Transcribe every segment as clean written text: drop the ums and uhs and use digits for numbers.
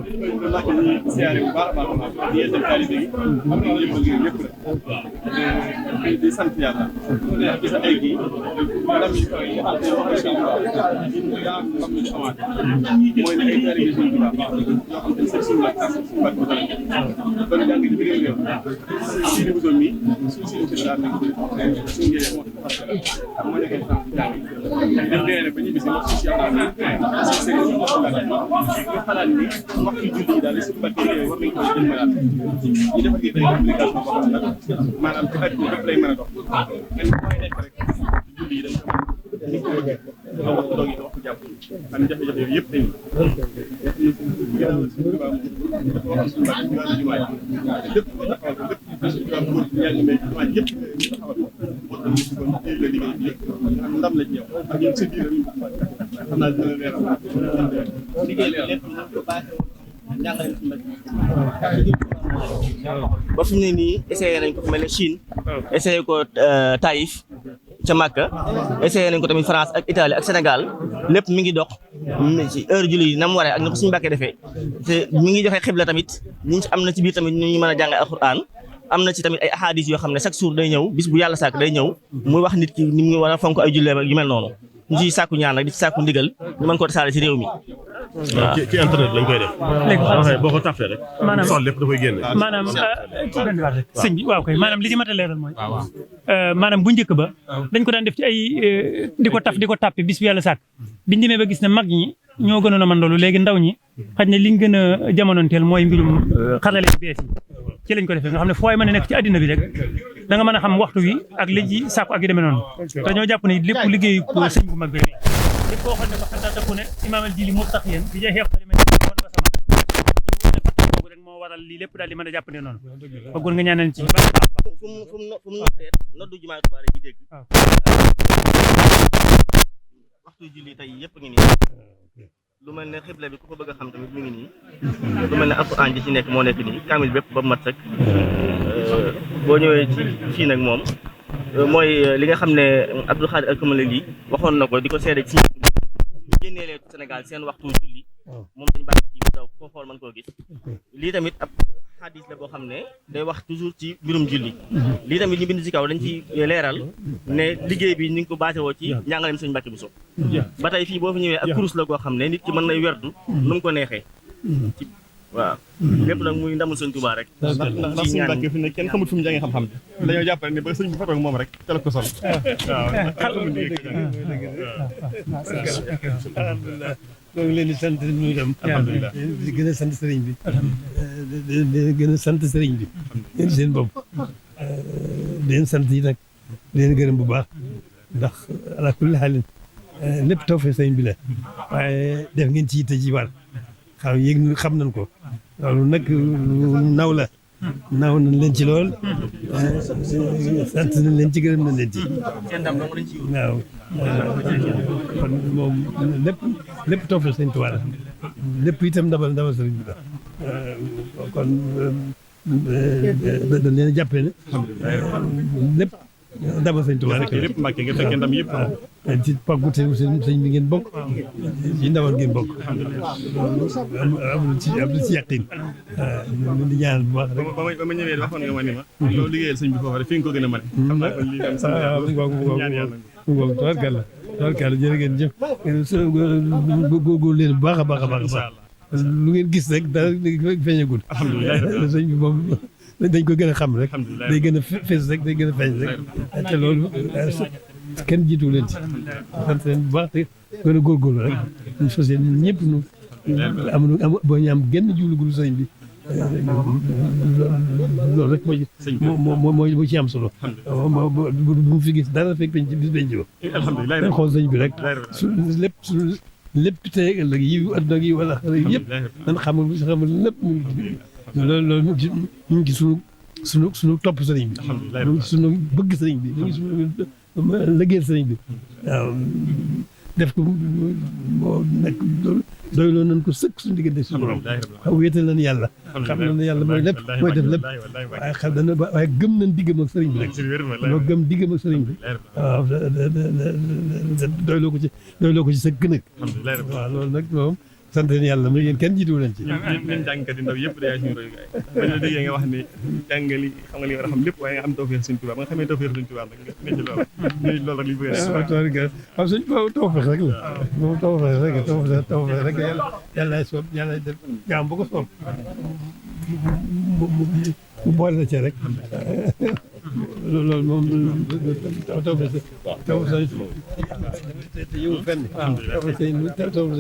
siyaare bu baax a baax di yeesal taalibe yi am nañu yëpp lépp rek di sant yàlla gis ay gi ndam yi daa am ndam ñu amaat mooy ne ay taalibe suñu baax yoo xam ne sax suñu la suñu bat ko dara kon jàng di bëgg ngeen ci di bu mi suñu ci daal nak suñu ngeen moo nekk sant jàng def deene ba ñu bis mo ci yàlla ni ci sëriñ ñu xalaat ni waxtu julli yi daal li suñu bakkee war nañ ko jël malaat ñu defal gi day application boo xam nag maanaam ci at bépp lay mën a dox ngeen mooy nekk rek julli yi dañ ko ni ko bëggee nga waxtu doog yi waxtu jàpp am jafe-jafe yooyu yëpp dañ yàlla suñu tubaab wax suñu bakk ci wàllu jumaa lépp ñu taxawal ko lépp suñu tubaab góor yàlla may jumaa yëpp ñu taxawal ko moo tax ñu kon tey la liggéey bi yëpp am ndam la ci yow ak ñun sa biir ñu xam naa dina leeral liggéey lépp ñu ko baaxee ba fi mu ne nii essayé nañ ko fu mel ne Chine essayé ko Taïf ca Makka essayé nañ ko tamit France ak Italie ak Sénégal lépp mi ngi dox ci heure julli yi na mu waree ak na ko suñu Mbàkke defee te mi ngi joxe xibla tamit ñi am na ci biir tamit ñu mën a jàng alxuraan am na ci tamit ay ahadis yoo xam ne chaque jour day ñëw bis bu yàlla sàkk day ñëw muy wax nit ki ni mu war a fonk ay julleem ak yu mel noonu ñu ciy sàkku ñaan nag di ci sàkku ndigal ñu mën koo tasaare ci réew mi. waaw ci internet lañ koy def. léegi boo ko tafee rek. maanaam soxla lépp da koy génne. maanaam ci benn waat rek sëñ bi waaw kay maanaam li ci mat a leeral mooy. maanaam bu njëkk ba dañ ko daan def ci ay di ko taf di ko tàppe bis bu yàlla sàkk biñ demee ba gis ne mag ñi ñoo gënoon a mën loolu léegi ndaw ñi xaj na liñ gën a jamonoonteel mooy mbirum xarale yu bees yi ci lañ ko defee nga xam ne fooy mën a nekk ci àddina bi rek da nga mën a xam waxtu wi ak li ci sàkku ak yu demee noonu te ñoo jàpp ne lépp liggéeyu ko sëñ bu mag bi rek la lépp koo xam ne ko xataa takku ne imaamal ji li mu tax yéen bi jay xeex xalima ne wan ba sama ñu ne fatt boobu rek moo waral lii lépp daal di mën a jàpp ne noonu bëggoon nga ñaanal ci baax fu mu noppee noddu jumaa Tuubaa la ci dégg waxtu julli tey yëpp ngi nii lu mel ne xibla bi ku ko bëgg a xam tamit mi ngi nii lu mel ne alxuraan ji ci nekk moo nekk nii kaamil bépp ba mat rek boo ñëwee ci fii nag moom mooy li nga xam ne Abdou Khadir Al-Kamali lii waxoon na ko di ko seede ci génneelee Sénégal seen waxtu julli moom dañu bàyyi ci daw koo xool mën koo gis lii tamit ab xadis la boo xam ne day wax toujours ci mbirum julli lii tamit ñu bind ci kaw dañ ci leeral ne liggéey bi ñu ngi ko basé woo ci njàngaleem Sëñ Mbàkke Buso ba tey fii boo fi ñëwee ak kurus la koo xam ne nit ki mën nay werdu nu mu ko neexee ci waaw lépp nag muy ndamul Sëñ Tuubaa rek ndax Sëñ Mbàkke fi ne kenn xamut fu mu jàngee xam-xam bi dañoo jàpp ne ba sëñ bi fa toog moom rek te la ko sol maa ngi leen di sant ñu itam. alhamdulilah di gën a sant sëriñ bi. di gën a sant sëriñ bi. yéen seen bopp. di leen sant yi nag di leen gërëm bu baax ndax ala kulli xaalin lépp tawfeex sëriñ bi la waaye def ngeen ci yitte ji war xam nañ ko loolu nag naw la. naaw nañ leen ci lool sant nañ leen ci gërëm nañ leen ci waaw kon moom lépp tawfeex Sëñ Tuubaa la lépp itam ndabal sëriñ bi la kon dañ leen a jàppee ne lépp ndabal Sëñ Tuubaa rek lépp Mbàkke nga fekkee ndam yëpp ci pàggu sëñ bi ngeen bokk ci ndawal ngeen bokk amul ci yàqin ñu di ñaanal bu baax rek ba ma ñëwee waxoon nga ma ni ma loolu liggéeyal sëñ bi foofu rek fi nga ko gën a mën xam naa kon lii tam sant yàlla ñaan yàlla ngoog tubaarkàlla jërë ngeen jëf góorgóorlu leen bu baax a baax a baax lu ngeen gis rek dara feeñagul alhamdulilah sëñ bi moom dañ ko gën a xam rek day gën a fees rek day gën a feeñ rek te loolu kenn jiitu leen ci sant leen bu baax te gën a góorgóorlu rek ñu fas yéene ñun ñëpp ñu boo ñu am genn jublu gul sëriñ bi loolu rek moo ci am solo bu mu fi gis dara fekk ci bis benn alhamdulilah dañ xool sëñ bi rek su lépp tey ëllëg yi adduna yi wala yëpp dañ xamul lépp loolu mu ngi suñu topp sëriñ bi mu ngi suñu bëgg sëriñ bi mu ngi suñu liggéeyal sëriñ bi waaw def ko moo nekk doyloo nañ ko sëkk suñu diggante suñu borom xam wéetal nañ yàlla xam nañ ne yàlla mooy lépp mooy def lépp waaye xam dana waaye gëm nañ diggam ak sëriñ bi rek loo gëm diggam ak sëriñ bi waaw doyloo ko ci sëkk nag waaw loolu nag moom sant leen yàlla mooy yéen kenn jiitu leen ci. ñun jàngkat yi ndaw yëpp day suñu royukaay. bañ la déggee nga wax ni jàngali xam nga li nga war a xam lépp waaye nga xam tawfeex Sëñ Tuubaa ba nga xamee tawfeex Sëñ Tuubaa nag nga ci loolu. loolu rek li ñu bëgg a def. waaw suñ tawfeex rek la moom tawfeex rek yàlla soob yàlla def jaam bu ko soob mu boole la ca rek. loolu moom tawfeex te yëngu fenn tawfeex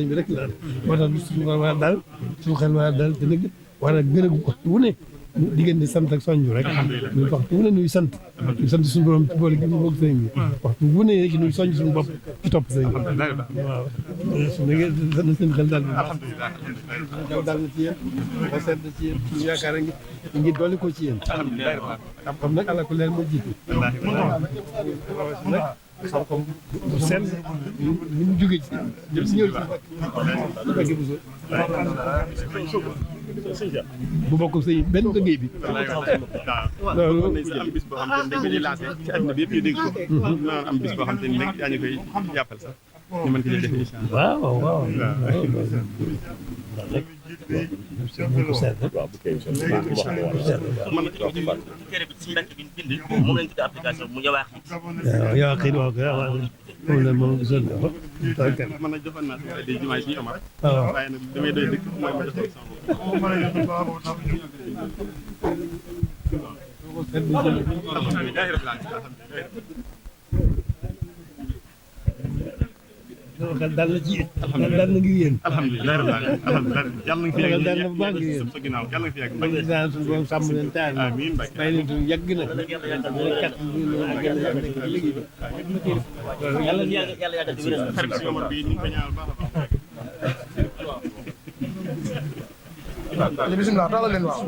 bi rek la moo tax suñu war daal suñu xel war daal te nag war a gën a waxtu wu ne diggante sant ak soñju rek waxtu wu ne nuy sant suñu borom ci boole gi ñu bokk sëriñ bi waxtu wu ne rek nuy soñj suñu bopp ci topp sëriñ bi waaw su nekkee na seen xel daal xel daal na ci yéen ba sedd ci yéen suñu yaakaar a ngi dolli ko ci yéen xam-xam nag àla ko leer moo jiitu nag xam-xam bu sell ni mu jógee ci ñëw ci fekk bu bokk sëy benn liggéey bi loolu am bis boo xam te ne dañ ko di lancé ci àdduna bi yëpp ñu dégg ko naan am bis boo xam te ne rek daañu koy jàppal sax ñu mën ko jël def incha allah waaw moom lañ tuddee application mu ñëwaat yow xëy na moom la moom gisoon na ko. man nag joxoon naa sama day jumaay si Omar. waaw waaye nag damay doy dëkk mooy ma jox xel daal na ci yéen. alhamdulilah daal na ngi yéen. alhamdulilah alhamdulilah yàlla na fi yàgg daal na bu baax ngi yéen. sa ginnaaw yàlla na fi yàgg bañ a suñu borom sàmm leen taal. amiin Mbacke bàyyi leen suñu yàgg na. yàlla yàggal ci wér xarit si Omar bi ñu ko ñaanal baax a baax. bismillah taalal leen waaw